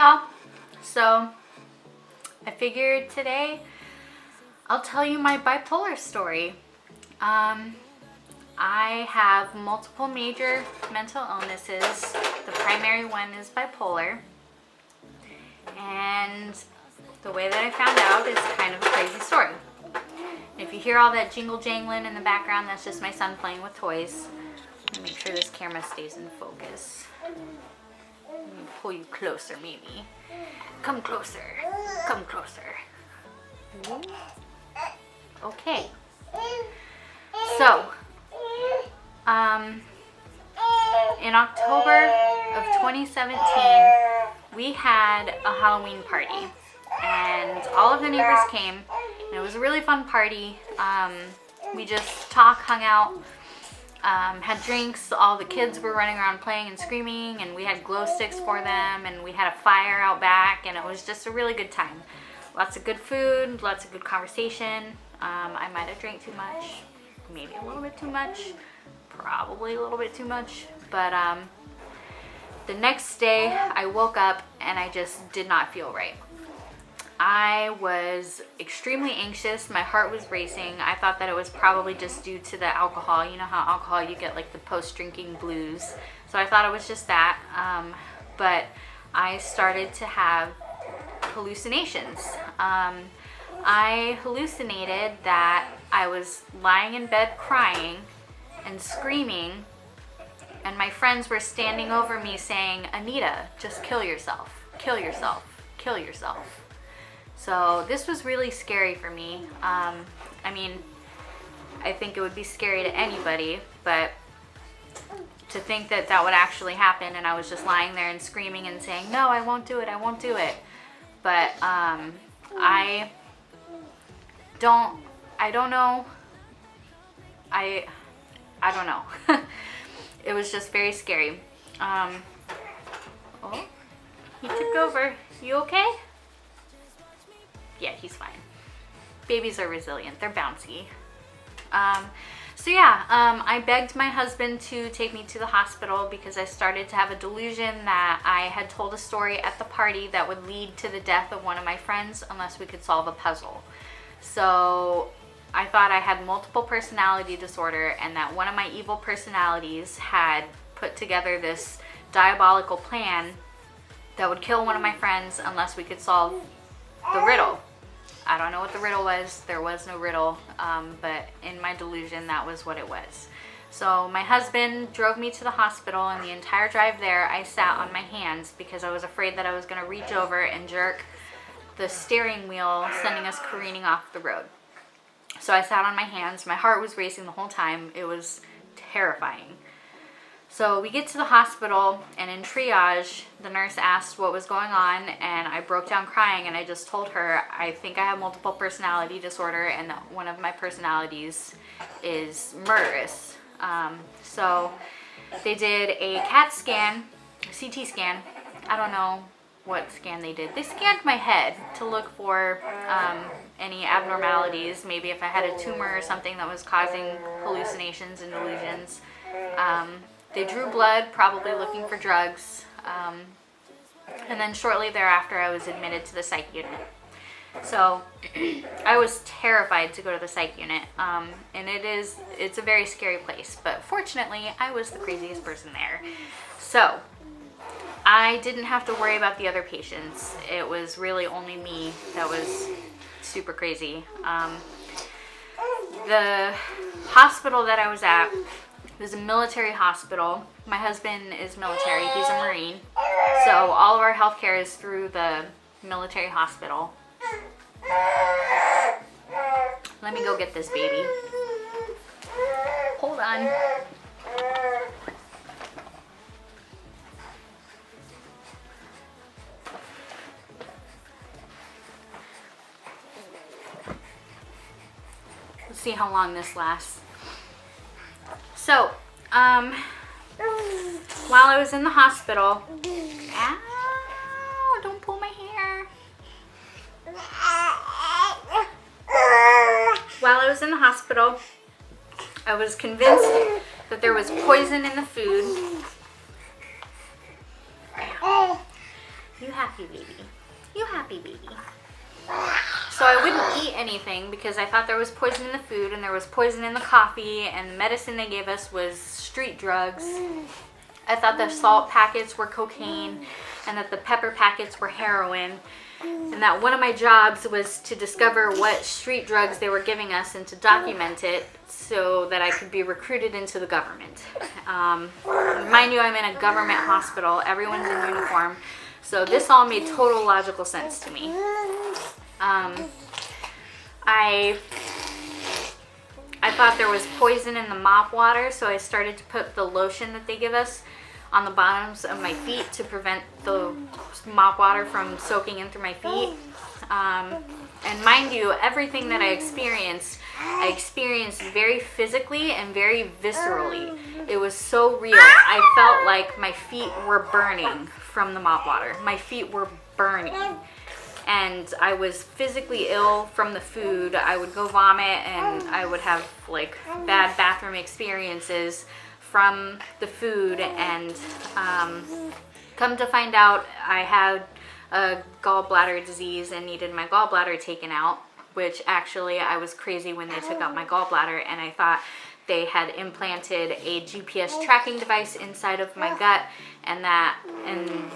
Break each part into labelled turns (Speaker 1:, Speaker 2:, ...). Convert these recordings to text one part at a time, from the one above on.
Speaker 1: y'all. So I figured today I'll tell you my bipolar story. I have multiple major mental illnesses. The primary one is bipolar. And the way that I found out is kind of a crazy story. If you hear all that jingle jangling in the background, that's just my son playing with toys. Let me make sure this camera stays in focus. Let me pull you closer, maybe. Come closer. Come closer. Okay. So, in October of 2017, we had a Halloween party, and all of the neighbors came, and it was a really fun party. We just talked, hung out, had drinks. All the kids were running around playing and screaming, and we had glow sticks for them, and we had a fire out back, and it was just a really good time. Lots of good food, lots of good conversation. I might have drank too much, maybe a little bit too much, probably a little bit too much, but the next day I woke up and I just did not feel right. I was extremely anxious. My heart was racing. I thought that it was probably just due to the alcohol. You know how alcohol, you get like the post-drinking blues. So I thought it was just that. But I started to have hallucinations. I hallucinated that I was lying in bed crying and screaming, and my friends were standing over me saying, "Anita, just kill yourself, kill yourself, kill yourself." So this was really scary for me. I mean, I think it would be scary to anybody, but to think that that would actually happen, and I was just lying there and screaming and saying, "No, I won't do it, I won't do it." But I don't know. I don't know. It was just very scary. Oh, he took over. You okay? Yeah, he's fine. Babies are resilient. They're bouncy. So yeah, I begged my husband to take me to the hospital because I started to have a delusion that I had told a story at the party that would lead to the death of one of my friends unless we could solve a puzzle. So I thought I had multiple personality disorder and that one of my evil personalities had put together this diabolical plan that would kill one of my friends unless we could solve the riddle. I don't know what the riddle was. There was no riddle, but in my delusion, that was what it was. So my husband drove me to the hospital, and the entire drive there, I sat on my hands because I was afraid that I was going to reach over and jerk the steering wheel, sending us careening off the road. So I sat on my hands. My heart was racing the whole time. It was terrifying. So we get to the hospital, and in triage, the nurse asked what was going on, and I broke down crying, and I just told her, I think I have multiple personality disorder, and that one of my personalities is murderous. So they did a CAT scan, CT scan. I don't know what scan they did. They scanned my head to look for any abnormalities, maybe if I had a tumor or something that was causing hallucinations and delusions. They drew blood, probably looking for drugs, and then shortly thereafter I was admitted to the psych unit. So I was terrified to go to the psych unit, and it's a very scary place, but fortunately I was the craziest person there. So I didn't have to worry about the other patients. It was really only me that was super crazy. The hospital that I was at was a military hospital. My husband is military, he's a Marine. So all of our healthcare is through the military hospital. Let me go get this baby. Hold on. Let's see how long this lasts. So, while I was in the hospital, ow, don't pull my hair. While I was in the hospital, I was convinced that there was poison in the food. You happy baby. You happy baby. So I wouldn't eat anything because I thought there was poison in the food and there was poison in the coffee, and the medicine they gave us was street drugs. I thought the salt packets were cocaine and that the pepper packets were heroin, and that one of my jobs was to discover what street drugs they were giving us and to document it so that I could be recruited into the government. Mind you, I'm in a government hospital. Everyone's in uniform. So this all made total logical sense to me. I thought there was poison in the mop water, so I started to put the lotion that they give us on the bottoms of my feet to prevent the mop water from soaking in through my feet. And mind you, everything that I experienced very physically and very viscerally. It was so real. I felt like my feet were burning from the mop water. My feet were burning. And I was physically ill from the food. I would go vomit and I would have like bad bathroom experiences from the food. And come to find out, I had a gallbladder disease and needed my gallbladder taken out, which actually I was crazy when they took out my gallbladder, and I thought they had implanted a GPS tracking device inside of my gut, and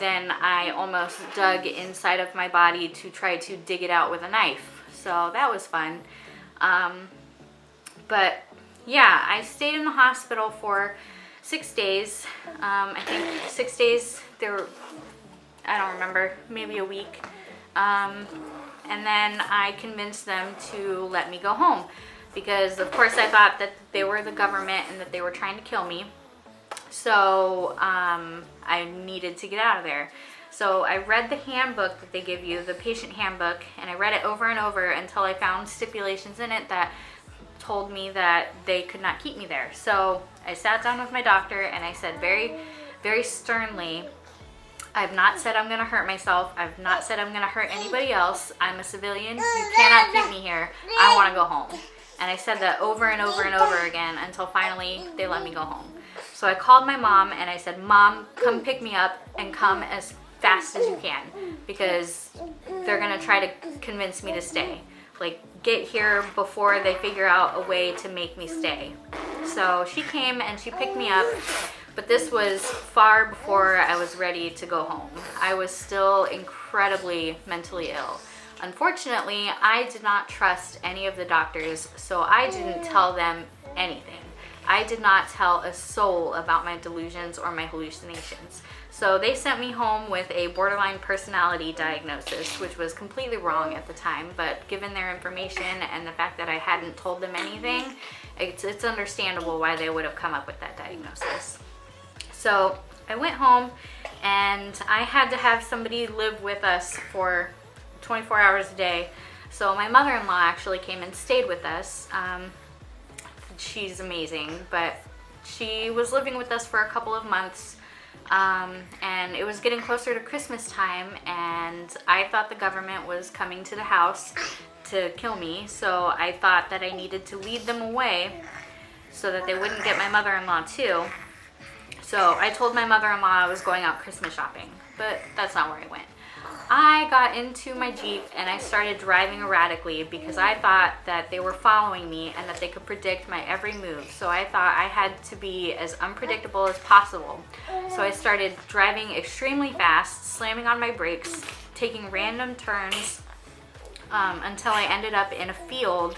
Speaker 1: then I almost dug inside of my body to try to dig it out with a knife. So that was fun. But yeah, I stayed in the hospital for 6 days. I think 6 days. I don't remember, maybe a week. And then I convinced them to let me go home because, of course, I thought that they were the government and that they were trying to kill me. So I needed to get out of there. So I read the handbook that they give you, the patient handbook, and I read it over and over until I found stipulations in it that told me that they could not keep me there. So I sat down with my doctor and I said very, very sternly, I've not said I'm going to hurt myself. I've not said I'm going to hurt anybody else. I'm a civilian. You cannot keep me here. I want to go home. And I said that over and over and over again until finally they let me go home. So I called my mom and I said, Mom, come pick me up and come as fast as you can because they're going to try to convince me to stay. Like, get here before they figure out a way to make me stay. So she came and she picked me up. But this was far before I was ready to go home. I was still incredibly mentally ill. Unfortunately, I did not trust any of the doctors, so I didn't tell them anything. I did not tell a soul about my delusions or my hallucinations. So they sent me home with a borderline personality diagnosis, which was completely wrong at the time, but given their information and the fact that I hadn't told them anything, it's understandable why they would have come up with that diagnosis. So I went home and I had to have somebody live with us for 24 hours a day. So my mother-in-law actually came and stayed with us. She's amazing, but she was living with us for a couple of months. And it was getting closer to Christmas time, and I thought the government was coming to the house to kill me. So I thought that I needed to lead them away so that they wouldn't get my mother-in-law too. So I told my mother-in-law I was going out Christmas shopping, but that's not where I went. I got into my Jeep and I started driving erratically because I thought that they were following me and that they could predict my every move. So I thought I had to be as unpredictable as possible. So I started driving extremely fast, slamming on my brakes, taking random turns until I ended up in a field,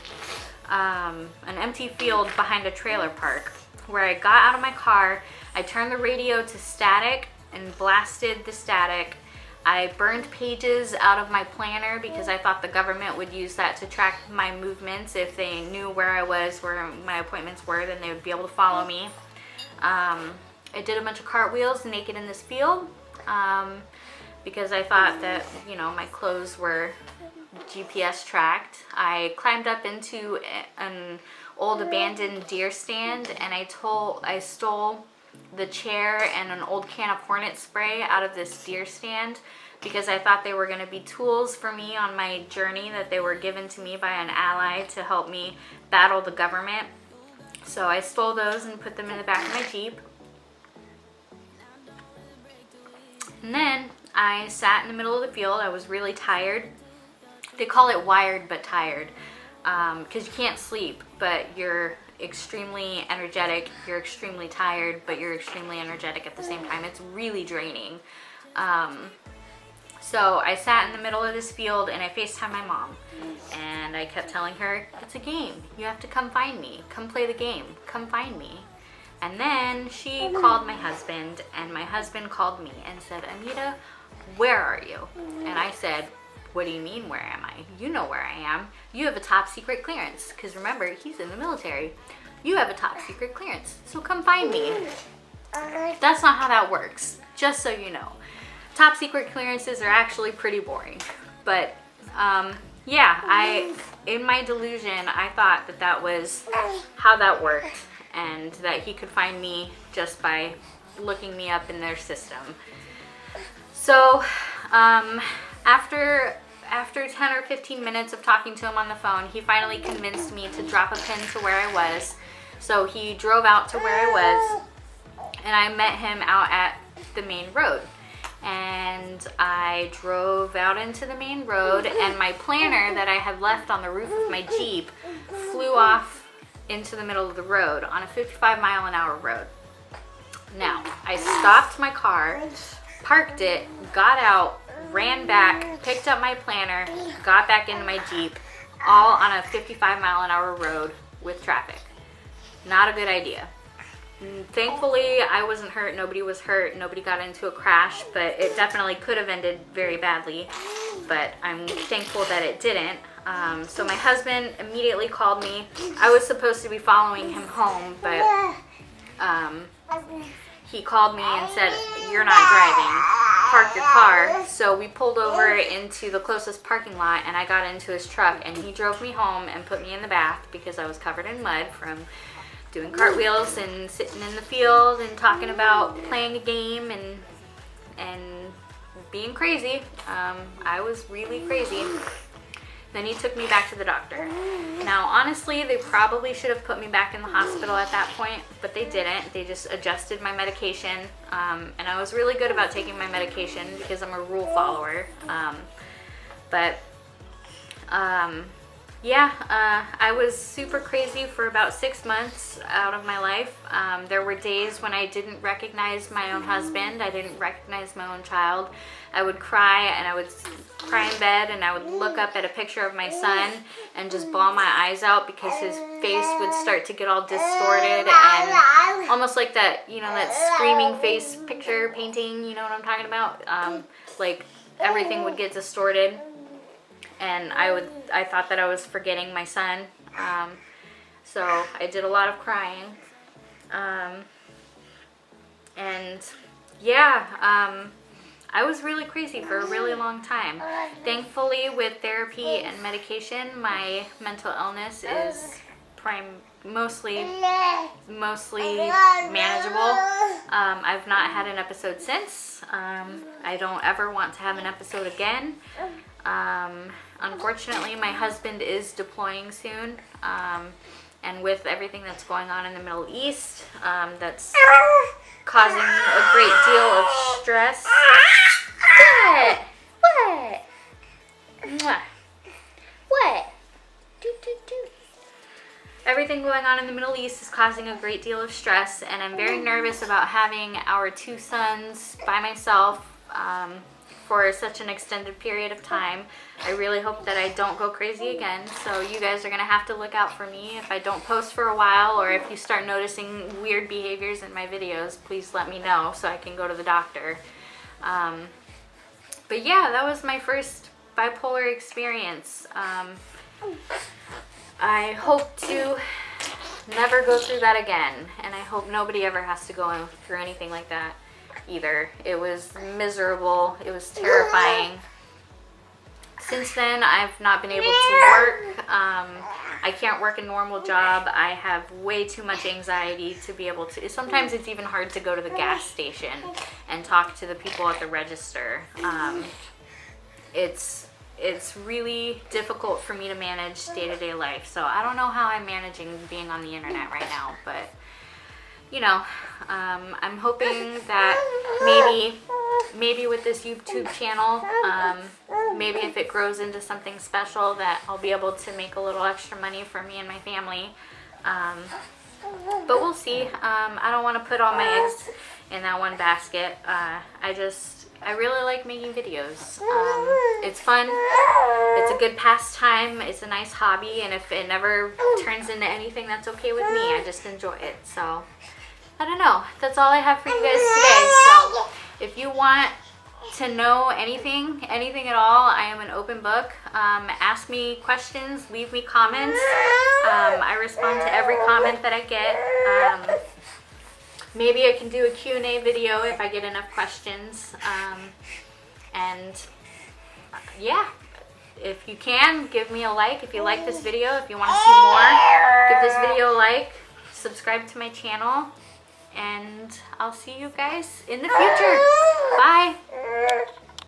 Speaker 1: an empty field behind a trailer park, where I got out of my car. I turned the radio to static and blasted the static. I burned pages out of my planner because I thought the government would use that to track my movements. If they knew where I was, where my appointments were, then they would be able to follow me. I did a bunch of cartwheels naked in this field because I thought that, my clothes were GPS tracked. I climbed up into an old abandoned deer stand and I stole the chair and an old can of Hornet spray out of this deer stand because I thought they were going to be tools for me on my journey that they were given to me by an ally to help me battle the government. So I stole those and put them in the back of my Jeep. And then I sat in the middle of the field. I was really tired. They call it wired but tired, because you can't sleep, but you're extremely energetic. You're extremely tired, but you're extremely energetic at the same time. It's really draining. So I sat in the middle of this field and I FaceTimed my mom. And I kept telling her, it's a game. You have to come find me. Come play the game. Come find me. And then she called my husband, and my husband called me and said, Anita, where are you? And I said, what do you mean, where am I? You know where I am. You have a top secret clearance. Because remember, he's in the military. You have a top secret clearance. So come find me. That's not how that works. Just so you know. Top secret clearances are actually pretty boring. But yeah, in my delusion, I thought that that was how that worked, and that he could find me just by looking me up in their system. So after 10 or 15 minutes of talking to him on the phone, he finally convinced me to drop a pin to where I was. So he drove out to where I was, and I met him out at the main road. And I drove out into the main road, and my planner that I had left on the roof of my Jeep flew off into the middle of the road on a 55-mile-an-hour road. Now, I stopped my car, parked it, got out, ran back, picked up my planner, got back into my Jeep, all on a 55-mile-an-hour road with traffic. Not a good idea. Thankfully, I wasn't hurt. Nobody was hurt. Nobody got into a crash, but it definitely could have ended very badly. But I'm thankful that it didn't. So my husband immediately called me. I was supposed to be following him home, but he called me and said, you're not driving. Park your car. So we pulled over into the closest parking lot, and I got into his truck, and he drove me home and put me in the bath because I was covered in mud from doing cartwheels and sitting in the field and talking about playing a game and being crazy. I was really crazy. Then he took me back to the doctor. Now, honestly, they probably should have put me back in the hospital at that point, but they didn't. They just adjusted my medication, and I was really good about taking my medication because I'm a rule follower. I was super crazy for about 6 months out of my life. There were days when I didn't recognize my own husband. I didn't recognize my own child. I would cry, and I would cry in bed, and I would look up at a picture of my son and just bawl my eyes out because his face would start to get all distorted and almost like that, that screaming face picture painting, you know what I'm talking about? Like everything would get distorted. And I thought that I was forgetting my son. So I did a lot of crying. I was really crazy for a really long time. Thankfully, with therapy and medication, my mental illness is mostly manageable. I've not had an episode since. I don't ever want to have an episode again. Unfortunately, my husband is deploying soon, and with everything that's going on in the Middle East, that's causing a great deal of stress. What? What? Mwah. What? Everything going on in the Middle East is causing a great deal of stress, and I'm very nervous about having our 2 sons by myself for such an extended period of time. I really hope that I don't go crazy again, so you guys are going to have to look out for me. If I don't post for a while, or if you start noticing weird behaviors in my videos, please let me know so I can go to the doctor. But yeah, that was my first bipolar experience. I hope to never go through that again, and I hope nobody ever has to go through anything like that either. It was miserable. It was terrifying. Since then, I've not been able to work. I can't work a normal job. I have way too much anxiety to be able to. Sometimes it's even hard to go to the gas station and talk to the people at the register. It's really difficult for me to manage day-to-day life. So I don't know how I'm managing being on the internet right now, but I'm hoping that maybe maybe with this YouTube channel, maybe if it grows into something special, that I'll be able to make a little extra money for me and my family. But we'll see. I don't want to put all my eggs in that one basket. I really like making videos. It's fun. It's a good pastime. It's a nice hobby. And if it never turns into anything, that's okay with me. I just enjoy it. So, I don't know. That's all I have for you guys today. So, if you want to know anything at all, I am an open book. Ask me questions. Leave me comments. I respond to every comment that I get. Maybe I can do a Q&A video if I get enough questions. Yeah, if you can, give me a like if you like this video. If you want to see more, give this video a like, subscribe to my channel, and I'll see you guys in the future.